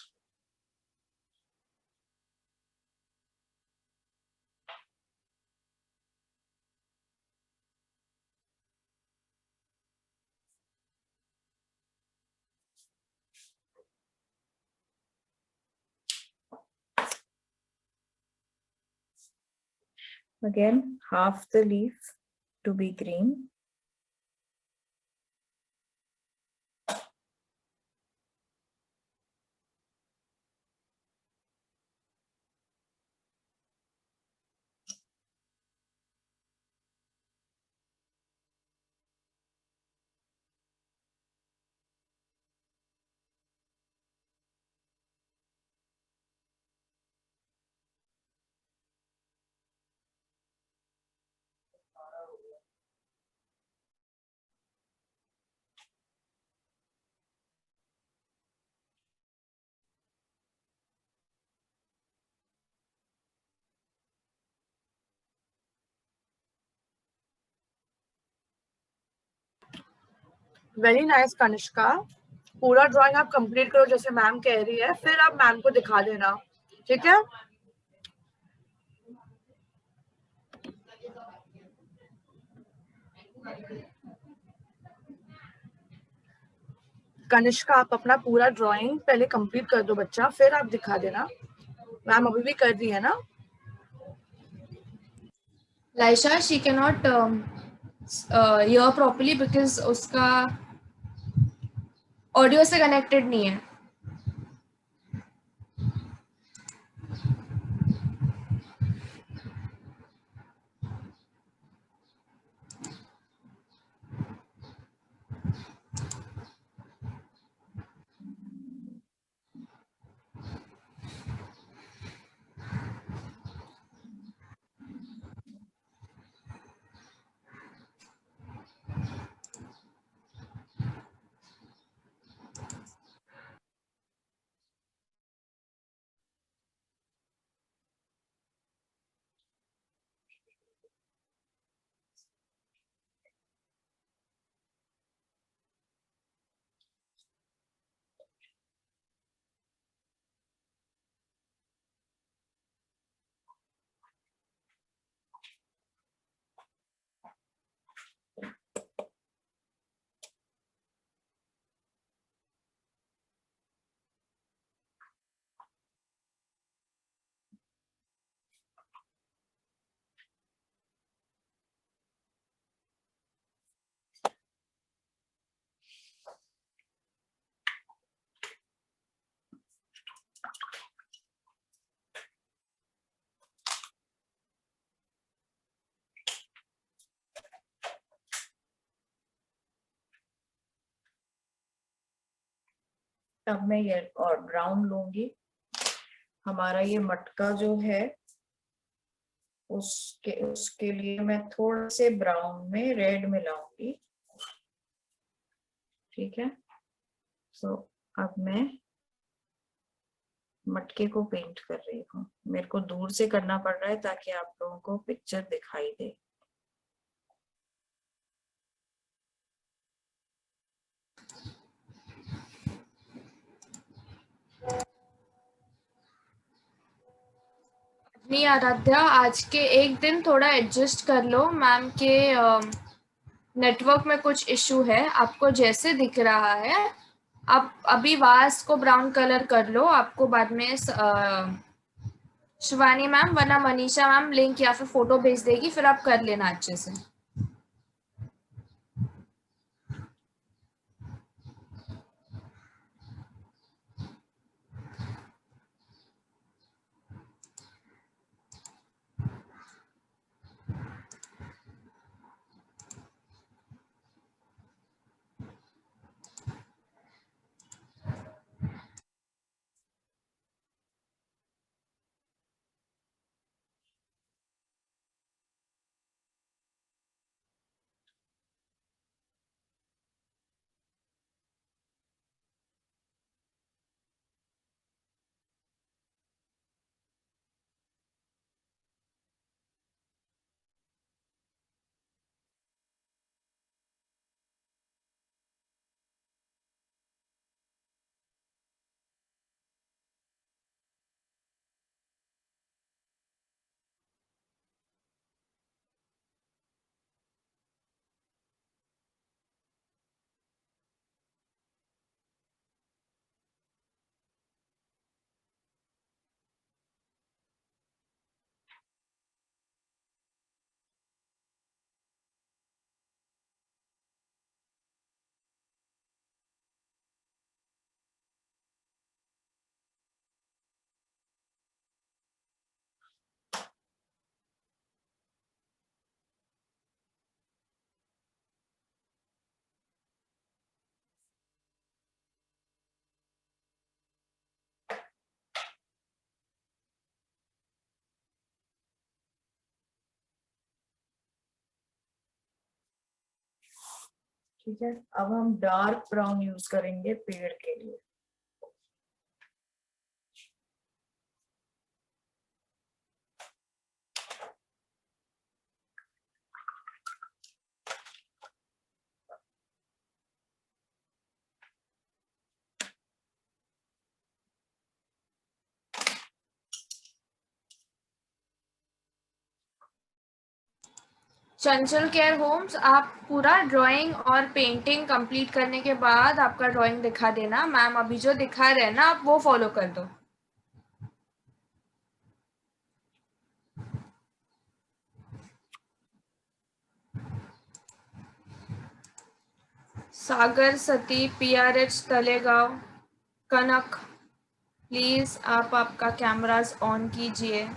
Again, half the leaf to be green. Very nice, Kanishka. पूरा ड्राइंग आप कंप्लीट करो जैसे मैम कह रही है, फिर आप मैम को दिखा देना, ठीक है? कनिष्का, आप अपना पूरा ड्राइंग पहले कंप्लीट कर दो बच्चा, फिर आप दिखा देना। मैम अभी भी कर रही है ना? Laisha, she cannot hear properly because उसका ऑडियो से कनेक्टेड नहीं है। अब मैं ये और ब्राउन लूंगी। हमारा ये मटका जो है उसके लिए मैं थोड़ा से ब्राउन में रेड मिलाऊंगी, ठीक है? तो अब मैं मटके को पेंट कर रही हूँ। मेरे को दूर से करना पड़ रहा है ताकि आप लोगों को पिक्चर दिखाई दे। नहीं आराध्या, आज के एक दिन थोड़ा एडजस्ट कर लो। मैम के नेटवर्क में कुछ इशू है। आपको जैसे दिख रहा है, आप अभी वास को ब्राउन कलर कर लो। आपको बाद में शिवानी मैम वरना मनीषा मैम लिंक या फिर फोटो भेज देगी, फिर आप कर लेना अच्छे से। ठीक है, अब हम डार्क ब्राउन यूज करेंगे पेड़ के लिए। चंचल केयर होम्स, आप पूरा ड्राइंग और पेंटिंग कंप्लीट करने के बाद आपका ड्राइंग दिखा देना। मैम अभी जो दिखा रहे हैं ना, आप वो फॉलो कर दो। सागर सती, PRH तलेगांव, कनक, प्लीज आप आपका कैमरास ऑन कीजिए।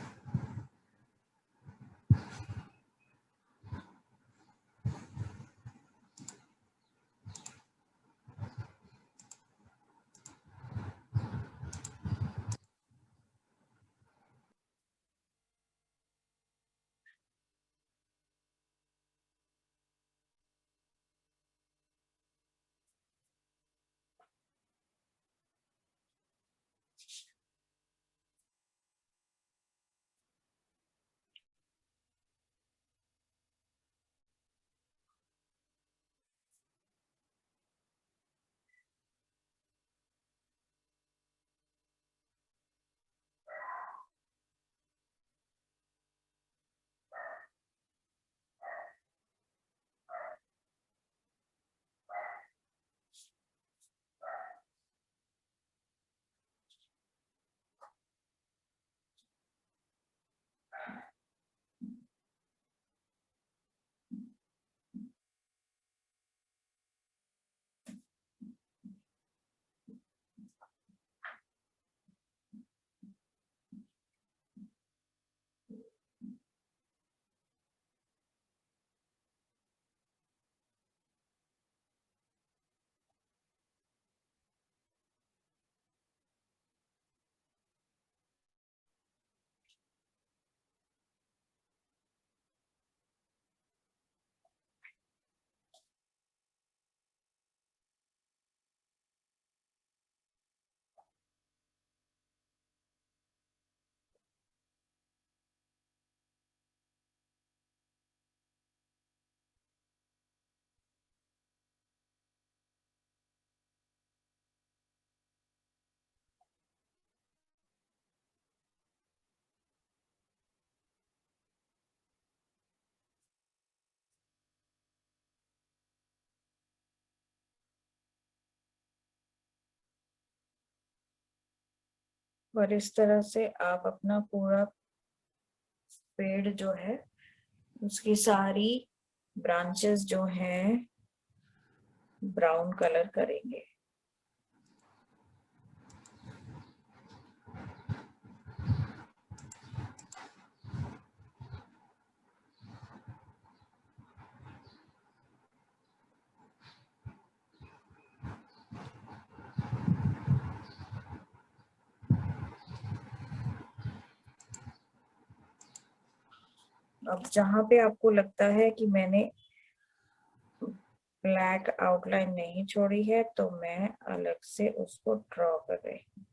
और इस तरह से आप अपना पूरा पेड़ जो है उसकी सारी ब्रांचेस जो हैं ब्राउन कलर करेंगे। अब जहां पे आपको लगता है कि मैंने ब्लैक आउटलाइन नहीं छोड़ी है तो मैं अलग से उसको ड्रॉ कर रही हूँ।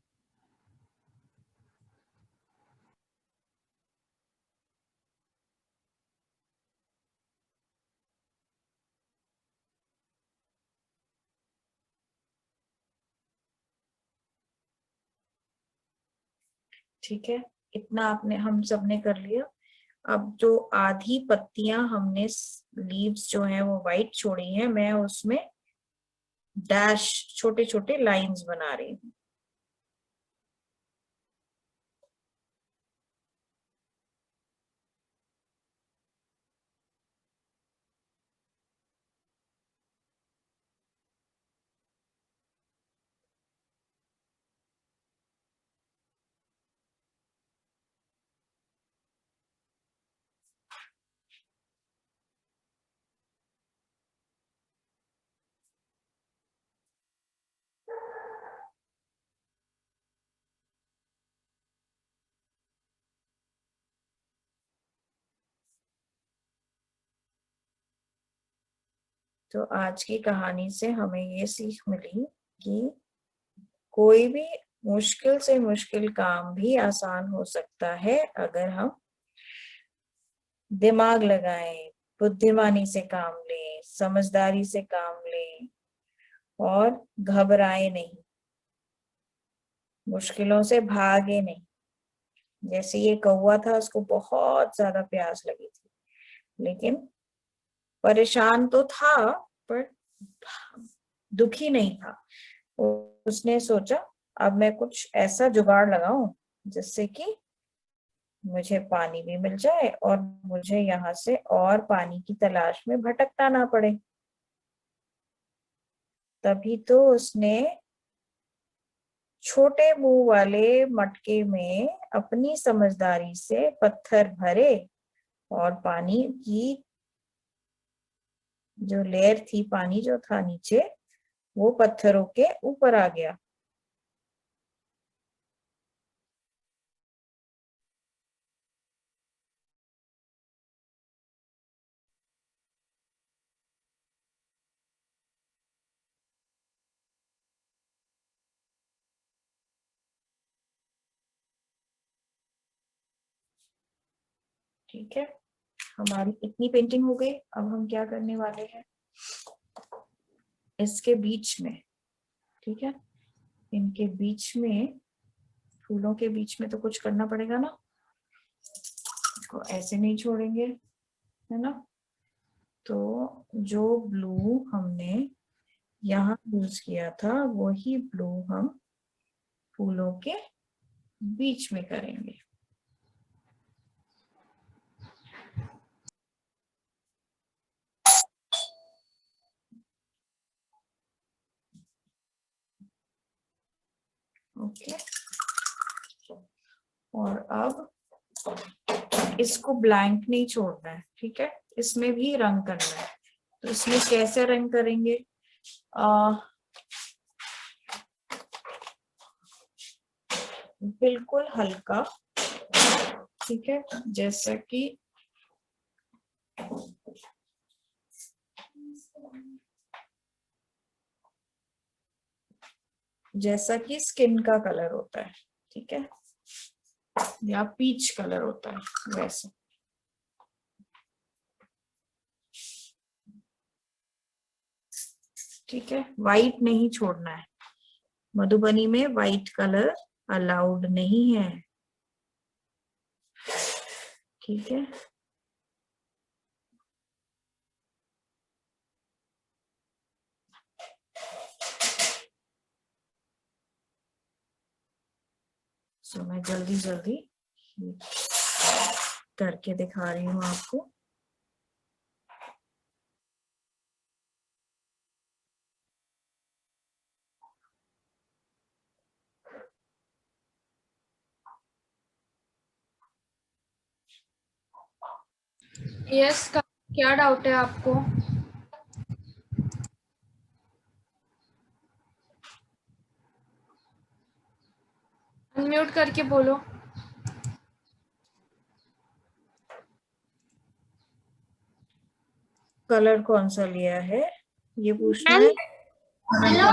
ठीक है, इतना आपने हम सब ने कर लिया। अब जो आधी पत्तियां हमने लीव्स जो है वो वाइट छोड़ी है, मैं उसमें डैश छोटे छोटे लाइंस बना रही हूँ। तो आज की कहानी से हमें ये सीख मिली कि कोई भी मुश्किल से मुश्किल काम भी आसान हो सकता है अगर हम दिमाग लगाएं, बुद्धिमानी से काम लें, समझदारी से काम लें और घबराए नहीं, मुश्किलों से भागे नहीं। जैसे ये कौवा था, उसको बहुत ज्यादा प्यास लगी थी लेकिन परेशान तो था पर दुखी नहीं था। उसने सोचा अब मैं कुछ ऐसा जुगाड़ लगाऊं जिससे कि मुझे पानी भी मिल जाए और मुझे यहाँ से और पानी की तलाश में भटकना ना पड़े। तभी तो उसने छोटे मुंह वाले मटके में अपनी समझदारी से पत्थर भरे और पानी की जो लेयर थी, पानी जो था नीचे, वो पत्थरों के ऊपर आ गया। ठीक है, हमारी इतनी पेंटिंग हो गई। अब हम क्या करने वाले हैं, इसके बीच में, ठीक है, इनके बीच में, फूलों के बीच में तो कुछ करना पड़ेगा ना, इसको ऐसे नहीं छोड़ेंगे, है ना। तो जो ब्लू हमने यहाँ यूज किया था वही ब्लू हम फूलों के बीच में करेंगे। ओके, और अब इसको ब्लैंक नहीं छोड़ना है, ठीक है, इसमें भी रंग करना है। तो इसमें कैसे रंग करेंगे, बिल्कुल हल्का, ठीक है, जैसा कि स्किन का कलर होता है, ठीक है, या पीच कलर होता है वैसे। ठीक है, वाइट नहीं छोड़ना है, मधुबनी में वाइट कलर अलाउड नहीं है, ठीक है। सो मैं जल्दी जल्दी करके दिखा रही हूँ आपको। यस, क्या डाउट है आपको? अनम्यूट करके बोलो। कलर कौन सा लिया है ये पूछना है। हेलो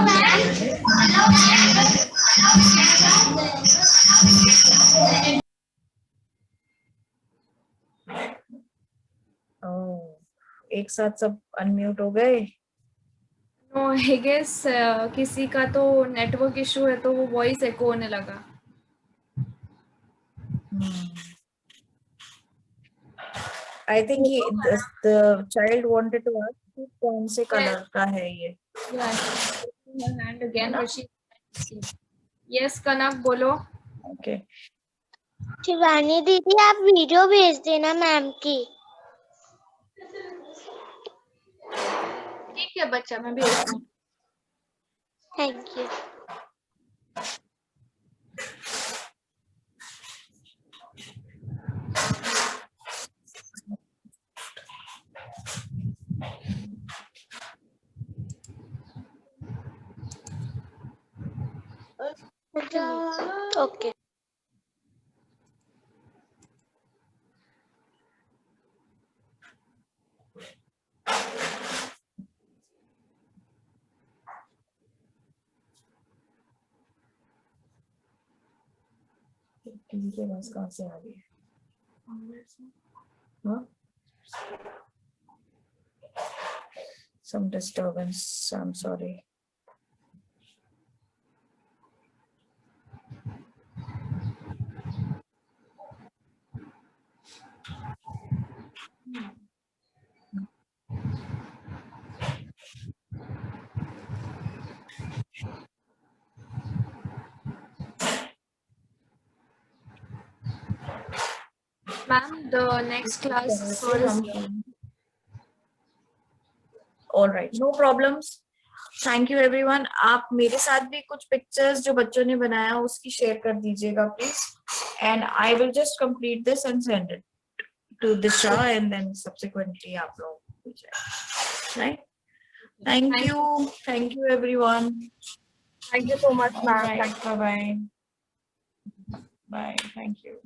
एक साथ सब अनम्यूट हो गए। नो, आई गेस किसी का तो नेटवर्क इशू है तो वो वॉइस एको होने लगा। I think the child wanted to ask कौन से कलर का है ये। हैंड अगेन और शी, यस कनक बोलो। ओके, शिवानी दीदी, आप वीडियो भेज देना मैम की। ठीक है बच्चा, मैं भेजती हूँ। Thank you. ओके, टीवी के पास कहाँ से आ गई। हाँ, some disturbance, I'm sorry. Ma'am, the next class sir is here. All right, no problems. Thank you everyone. आप मेरे साथ भी कुछ pictures जो बच्चों ने बनाया उसकी share कर दीजिएगा please. And I will just complete this and send it to Disha and then subsequently आप लोग right? Thank you everyone. Thank you so much, ma'am. Bye bye. Bye. Thank you.